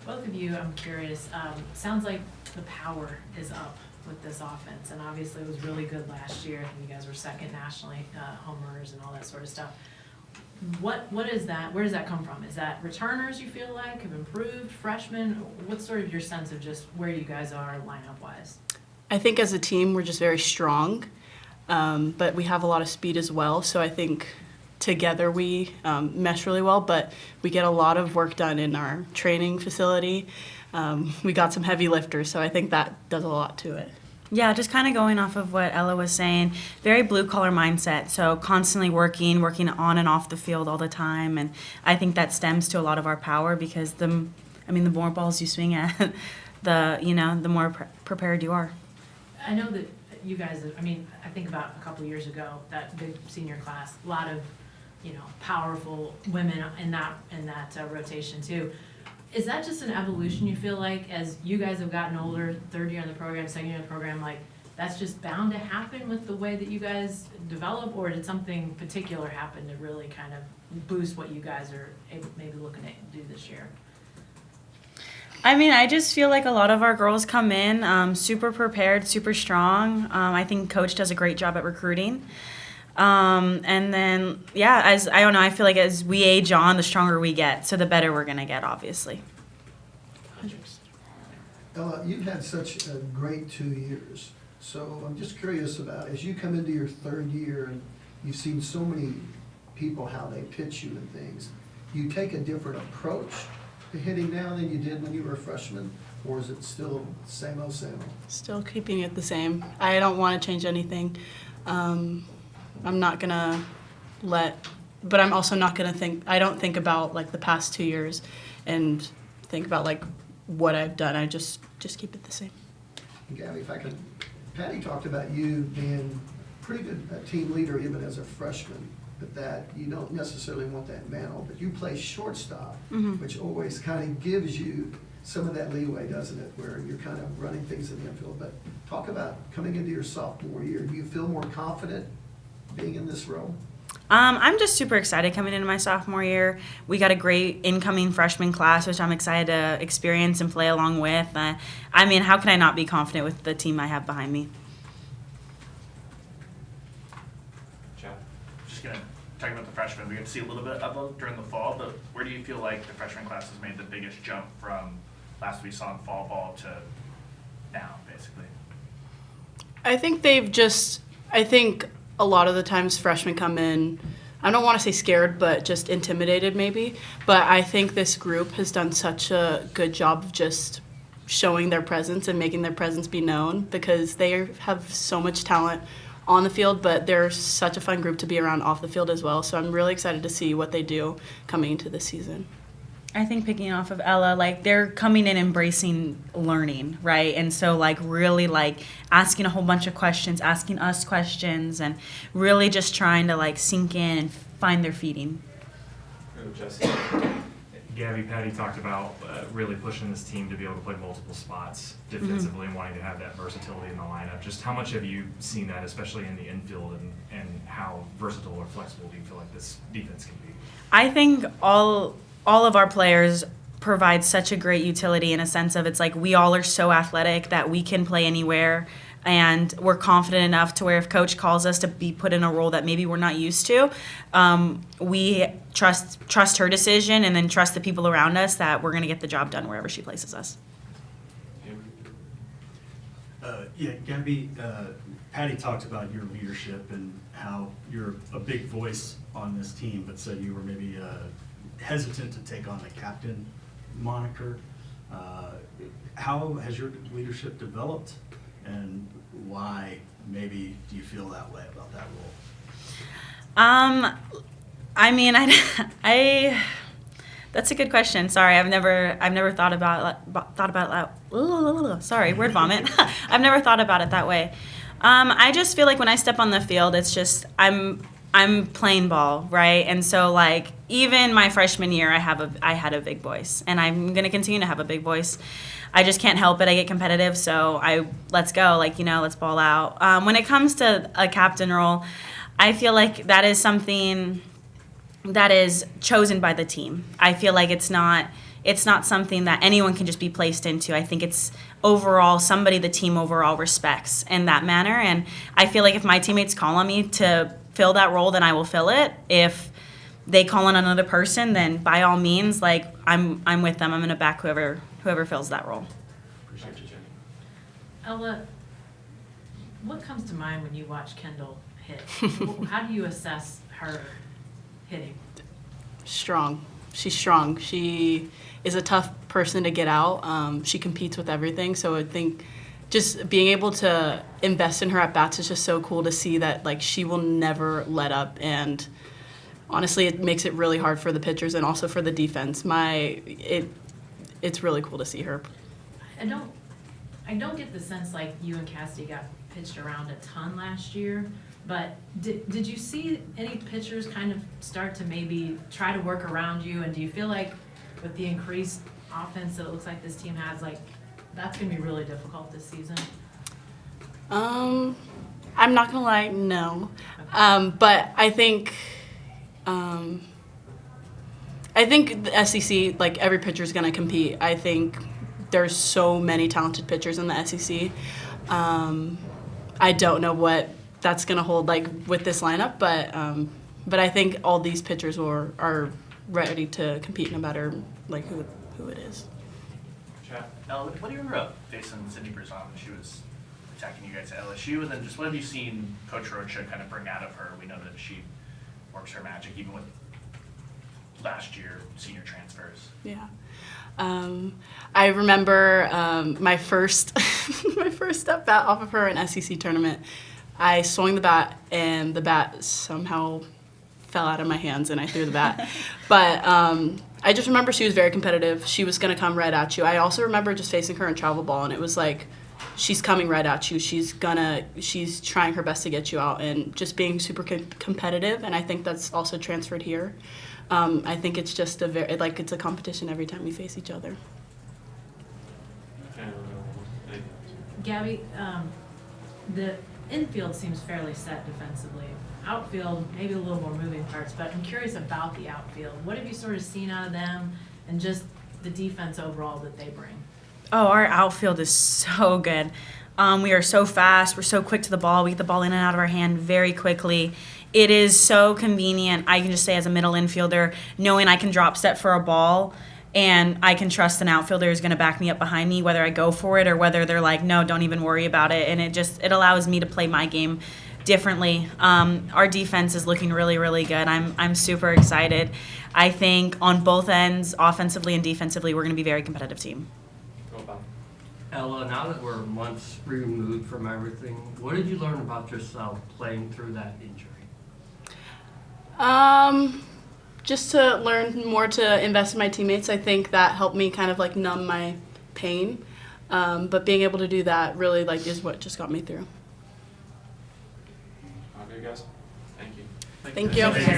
Both of you, I'm curious, sounds like the power is up with this offense, and obviously it was really good last year. I think you guys were second nationally, homers and all that sort of stuff. What is that? Where does that come from? Is that returners you feel like have improved, freshmen? What's sort of your sense of just where you guys are lineup-wise? I think as a team we're just very strong, but we have a lot of speed as well. So I think together we mesh really well, but we get a lot of work done in our training facility. We got some heavy lifters, so I think that does a lot to it. Yeah, just kind of going off of what Ella was saying, very blue-collar mindset, so constantly working on and off the field all the time, and I think that stems to a lot of our power because the more balls you swing at, the more prepared you are. I know that you guys, I think about a couple of years ago, that big senior class, a lot of, powerful women in that rotation too. Is that just an evolution you feel like as you guys have gotten older, third year in the program, second year in the program, like that's just bound to happen with the way that you guys develop, or did something particular happen to really kind of boost what you guys are maybe looking to do this year? I just feel like a lot of our girls come in super prepared, super strong. I think Coach does a great job at recruiting. And then, I feel like as we age on, the stronger we get, so the better we're going to get, obviously. Ella, you've had such a great 2 years, so I'm just curious about, as you come into your third year and you've seen so many people, how they pitch you and things, you take a different approach to hitting down than you did when you were a freshman, or is it still same old, same old? Still keeping it the same. I don't want to change anything. I'm not gonna but I'm also not gonna I don't think about like the past 2 years and think about like what I've done. I just keep it the same. Gabbie, if I could, Patty talked about you being pretty good team leader even as a freshman, but that you don't necessarily want that mantle, but you play shortstop, which always kind of gives you some of that leeway, doesn't it, where you're kind of running things in the infield. But talk about coming into your sophomore year. Do you feel more confident being in this role? I'm just super excited coming into my sophomore year. We got a great incoming freshman class, which I'm excited to experience and play along with. How can I not be confident with the team I have behind me? Jeff? Just going to talk about the freshmen. We get to see a little bit of them during the fall, but where do you feel like the freshman class has made the biggest jump from last we saw in fall ball to now, basically? I think a lot of the times freshmen come in, I don't want to say scared, but just intimidated maybe. But I think this group has done such a good job of just showing their presence and making their presence be known because they have so much talent on the field, but they're such a fun group to be around off the field as well. So I'm really excited to see what they do coming into this season. I think picking off of Ella, like they're coming in embracing learning, right? And so like really like asking a whole bunch of questions, asking us questions, and really just trying to like sink in and find their feeding. Gabbie, Patty talked about really pushing this team to be able to play multiple spots defensively and wanting to have that versatility in the lineup. Just how much have you seen that, especially in the infield, and how versatile or flexible do you feel like this defense can be? I think all of our players provide such a great utility in a sense of it's like we all are so athletic that we can play anywhere, and we're confident enough to where if coach calls us to be put in a role that maybe we're not used to, we trust her decision and then trust the people around us that we're going to get the job done wherever she places us. Gabbie, Patty talked about your leadership and how you're a big voice on this team, but said you were maybe hesitant to take on the captain moniker. How has your leadership developed, and why maybe do you feel that way about that role? That's a good question. Sorry, I've never thought about that. Sorry, word vomit. I've never thought about it that way. I just feel like when I step on the field, it's just I'm playing ball, right? And so like even my freshman year, I had a big voice, and I'm gonna continue to have a big voice. I just can't help it. I get competitive, so let's go, let's ball out. When it comes to a captain role, I feel like that is something that is chosen by the team. I feel like it's not it's not something that anyone can just be placed into. I think it's overall somebody the team overall respects in that manner. And I feel like if my teammates call on me to fill that role, then I will fill it. If they call on another person, then by all means, like I'm with them. I'm going to back whoever fills that role. Appreciate you, Jenny. Ella, what comes to mind when you watch Kendall hit? How do you assess her hitting? Strong. She's strong. She is a tough person to get out. She competes with everything. So I think just being able to invest in her at bats is just so cool to see that like she will never let up. And honestly, it makes it really hard for the pitchers and also for the defense. It's really cool to see her. I don't get the sense like you and Cassidy got pitched around a ton last year, but did you see any pitchers kind of start to maybe try to work around you? And do you feel like with the increased offense that it looks like this team has, like that's going to be really difficult this season? I'm not gonna lie, no. But I think the SEC, like every pitcher is gonna compete. I think there's so many talented pitchers in the SEC. I don't know what that's gonna hold like with this lineup, but I think all these pitchers are ready to compete no matter like who it is. Chat. Ella, what do you remember facing Cindy Brizon when she was attacking you guys at LSU? And then just what have you seen Coach Rocha kind of bring out of her? We know that she works her magic even with last year senior transfers. Yeah. I remember my first step bat off of her in SEC tournament. I swung the bat and the bat somehow fell out of my hands and I threw the bat. But I just remember she was very competitive. She was going to come right at you. I also remember just facing her in travel ball and it was like, she's coming right at you. She's trying her best to get you out and just being super competitive. And I think that's also transferred here. I think it's just it's a competition every time we face each other. Gabbie, the infield seems fairly set defensively. Outfield, maybe a little more moving parts, but I'm curious about the outfield. What have you sort of seen out of them and just the defense overall that they bring? Oh, our outfield is so good. We are so fast. We're so quick to the ball. We get the ball in and out of our hand very quickly. It is so convenient. I can just say as a middle infielder, knowing I can drop step for a ball and I can trust an outfielder is going to back me up behind me, whether I go for it or whether they're like, no, don't even worry about it. And it allows me to play my game differently. Our defense is looking really, really good. I'm super excited. I think on both ends, offensively and defensively, we're going to be a very competitive team. Ella, now that we're months removed from everything, what did you learn about yourself playing through that injury? Just to learn more to invest in my teammates. I think that helped me kind of like numb my pain. But being able to do that really like is what just got me through. Okay, guys. Thank you. Thank you. Thank you.